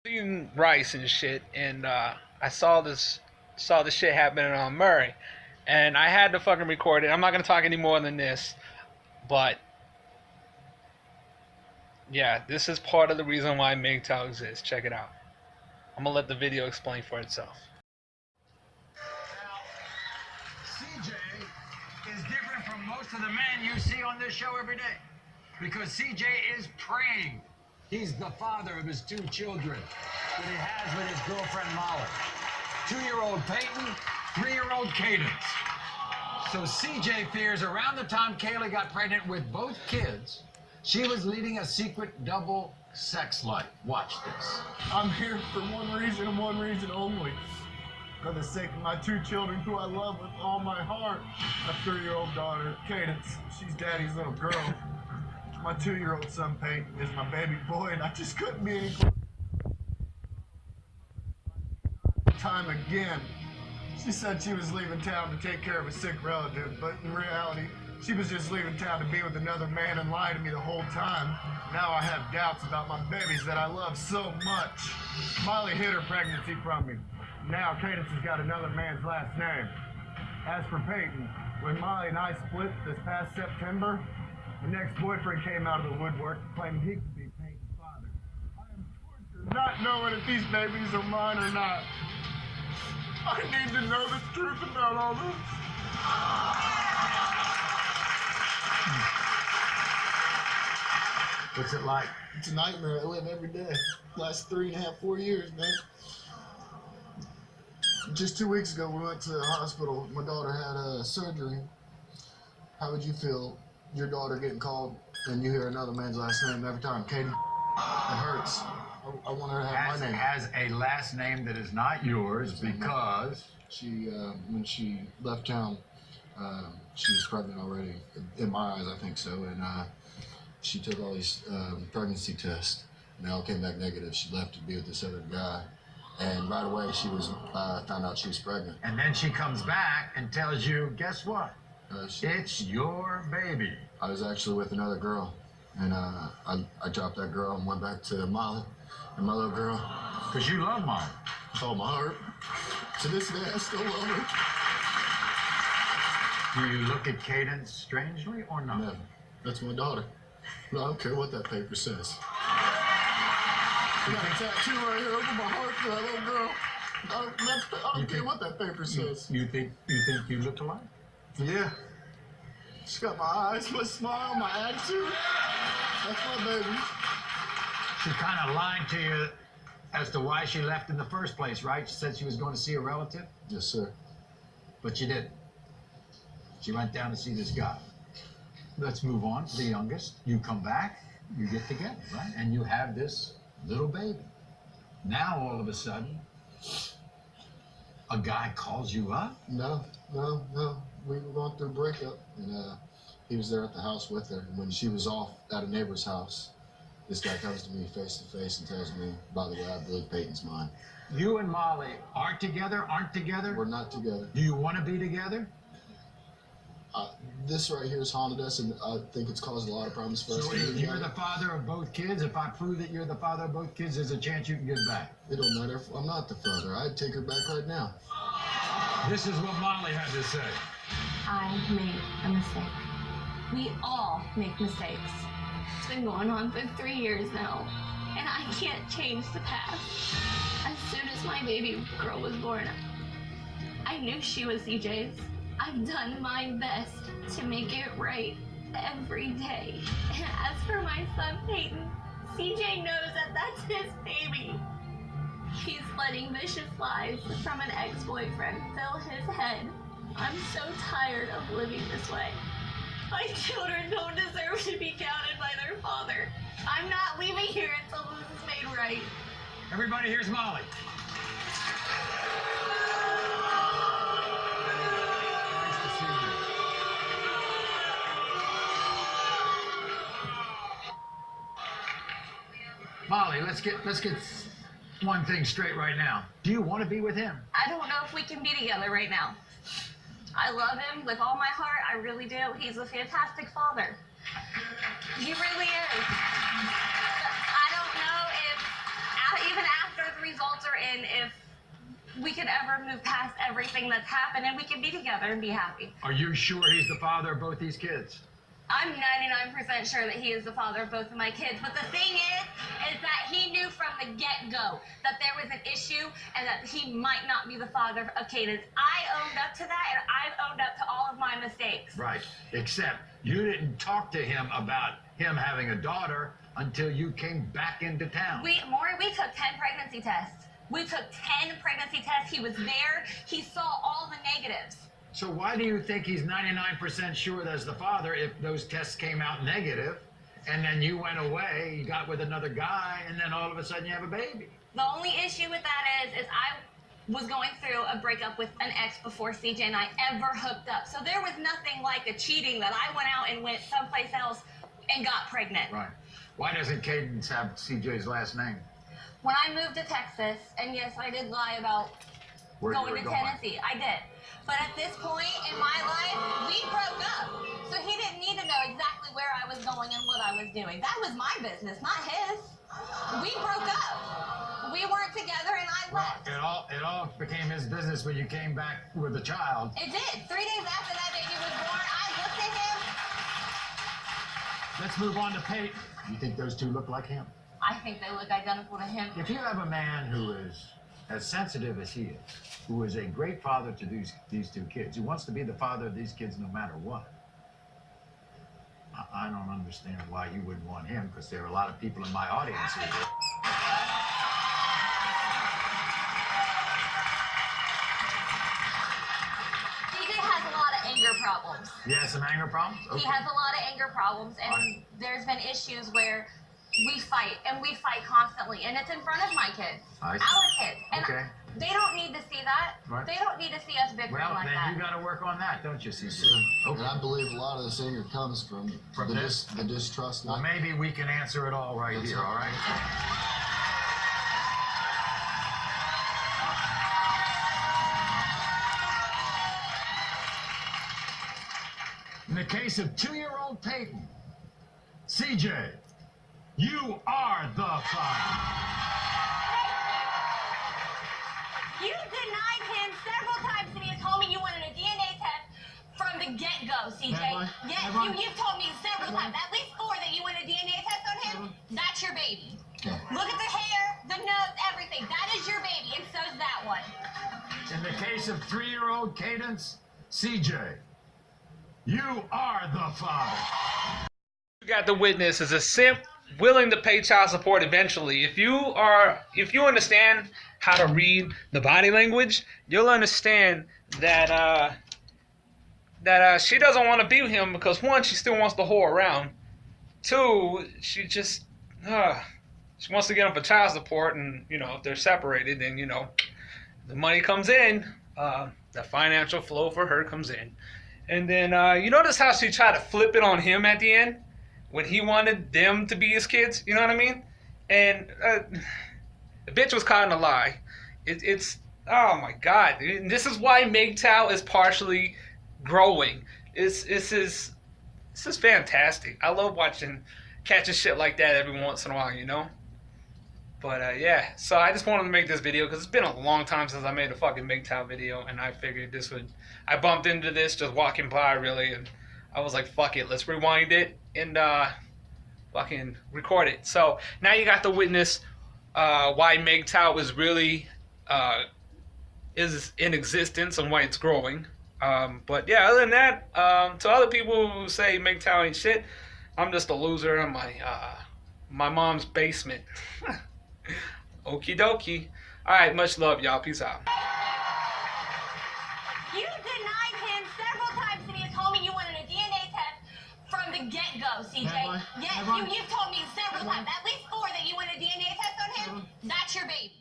Eating rice and shit, and I saw this shit happening on Murray, and I had to fucking record it. I'm not gonna talk any more than this, but yeah, this is part of the reason why MGTOW exists. Check it out. I'm gonna let the video explain for itself. CJ is different from most of the men you see on this show every day because CJ is praying. He's the father of his 2 children that he has with his girlfriend Molly. 2-year-old Peyton, 3-year-old Cadence. So CJ fears around the time Kaylee got pregnant with both kids, she was leading a secret double sex life. Watch this. I'm here for one reason and one reason only. For the sake of my 2 children who I love with all my heart. My 3-year-old daughter, Cadence, she's daddy's little girl. My 2-year-old son, Peyton, is my baby boy, and I just couldn't be any closer. Time again. She said she was leaving town to take care of a sick relative, but in reality, she was just leaving town to be with another man and lie to me the whole time. Now I have doubts about my babies that I love so much. Molly hid her pregnancy from me. Now Cadence has got another man's last name. As for Peyton, when Molly and I split this past September, the next boyfriend came out of the woodwork claiming he could be Peyton's father. I am tortured not knowing if these babies are mine or not. I need to know the truth about all this. What's it like? It's a nightmare I live every day. Last 3.5, 4 years, man. Just 2 weeks ago, we went to the hospital. My daughter had surgery. How would you feel, your daughter getting called and you hear another man's last name every time? Katie, it hurts. I want her to have my name. Has a last name that is not yours because she, when she left town, she was pregnant already. In my eyes, I think so. And she took all these pregnancy tests, and they all came back negative. She left to be with this other guy, and right away she was found out she was pregnant. And then she comes back and tells you, guess what? It's your baby. I was actually with another girl, and I dropped that girl and went back to Molly and my little girl. Because you love Molly. With all my heart. To this day, I still love her. Do you look at Cadence strangely or not? Never. That's my daughter. No, I don't care what that paper says. I got a tattoo right here over my heart for that little girl. I don't care what that paper says. You think you look alike? Yeah. She's got my eyes, my smile, my attitude. That's my baby. She kind of lied to you as to why she left in the first place, right? She said she was going to see a relative? Yes, sir. But you didn't. She went down to see this guy. Let's move on to the youngest. You come back, you get together, right? And you have this little baby. Now, all of a sudden, a guy calls you up? No. We were going through a breakup, and he was there at the house with her. And when she was off at a neighbor's house, this guy comes to me face to face and tells me, by the way, I believe Peyton's mine. You and Molly aren't together? We're not together. Do you want to be together? This right here has haunted us, and I think it's caused a lot of problems for us. So if you're the father of both kids, if I prove that you're the father of both kids, there's a chance you can get back. It don't matter if I'm not the father. I'd take her back right now. This is what Molly had to say. I made a mistake. We all make mistakes. It's been going on for 3 years now, and I can't change the past. As soon as my baby girl was born, I knew she was CJ's. I've done my best to make it right every day. And as for my son, Peyton, CJ knows that that's his baby. He's letting vicious lies from an ex-boyfriend fill his head. I'm so tired of living this way. My children don't deserve to be counted by their father. I'm not leaving here until this is made right. Everybody, here's Molly. Molly, let's get one thing straight right now. Do you want to be with him? I don't know if we can be together right now. I love him with all my heart. I really do. He's a fantastic father. He really is. But I don't know if, even after we could ever move past everything that's happened and we could be together and be happy. Are you sure he's the father of both these kids? I'm 99% sure that he is the father of both of my kids. But the thing is that he knew from the get-go that there was an issue and that he might not be the father of Cadence. I owned up to that, and I've owned up to all of my mistakes. Right. Except you didn't talk to him about him having a daughter until you came back into town. Maury, we took 10 pregnancy tests. We took 10 pregnancy tests. He was there. He saw all the negatives. So why do you think he's 99% sure that's the father if those tests came out negative, and then you went away, you got with another guy, and then all of a sudden you have a baby? The only issue with that is I was going through a breakup with an ex before CJ and I ever hooked up. So there was nothing like a cheating that I went out and went someplace else and got pregnant. Right. Why doesn't Cadence have CJ's last name? When I moved to Texas, and yes, I did lie about going to Tennessee. I did. But at this point in my life, we broke up. So he didn't need to know exactly where I was going and what I was doing. That was my business, not his. We broke up. We weren't together and I left. It all became his business when you came back with a child. It did. 3 days after that baby was born, I looked at him. Let's move on to Peyton. You think those two look like him? I think they look identical to him. If you have a man who is as sensitive as he is, who is a great father to these two kids, who wants to be the father of these kids no matter what, I don't understand why you wouldn't want him, because there are a lot of people in my audience who do. CJ has a lot of anger problems. He has some anger problems? Okay. He has a lot of anger problems, and there's been issues where we fight, and we fight constantly, and it's in front of my kids, I see. our kids. And Okay. they don't need to see that. Right. They don't need to see us bickering Well, like then that. you got to work on that, don't you, CJ? And I believe a lot of this anger comes from the distrust. Well, maybe we can answer it all right That's here, it. all right? In the case of 2-year-old Peyton, CJ, you are the father. You denied him several times to me and told me you wanted a DNA test from the get-go, CJ. Have I? Yes, Have I? you've told me several times, at least 4, that you want a DNA test on him. That's your baby. Okay. Look at the hair, the nose, everything. That is your baby, and so's that one. In the case of 3-year-old Cadence, CJ, you are the father. You got the witness as a simp willing to pay child support eventually. If you understand how to read the body language, you'll understand that she doesn't want to be with him because 1, she still wants to whore around. 2, she just she wants to get him for child support, and if they're separated, then the money comes in, the financial flow for her comes in. And then you notice how she tried to flip it on him at the end when he wanted them to be his kids, you know what I mean? And the bitch was caught in a lie. It's oh my god, and this is why MGTOW is partially growing. This is fantastic. I love catching shit like that every once in a while, But yeah, so I just wanted to make this video because it's been a long time since I made a fucking MGTOW video, and I figured I bumped into this just walking by, really, and I was like, fuck it, let's rewind it and fucking record it. So now you got to witness why MGTOW is really is in existence and why it's growing. But yeah, other than that, to other people who say MGTOW ain't shit, I'm just a loser in my mom's basement. Okie dokie. Alright, much love, y'all. Peace out. You denied him several times to me and told me you wanted a DNA test from the get-go, CJ. Have I? Yes, Have I? you've told me several times, at least 4, that you want a DNA test on him. That's your baby.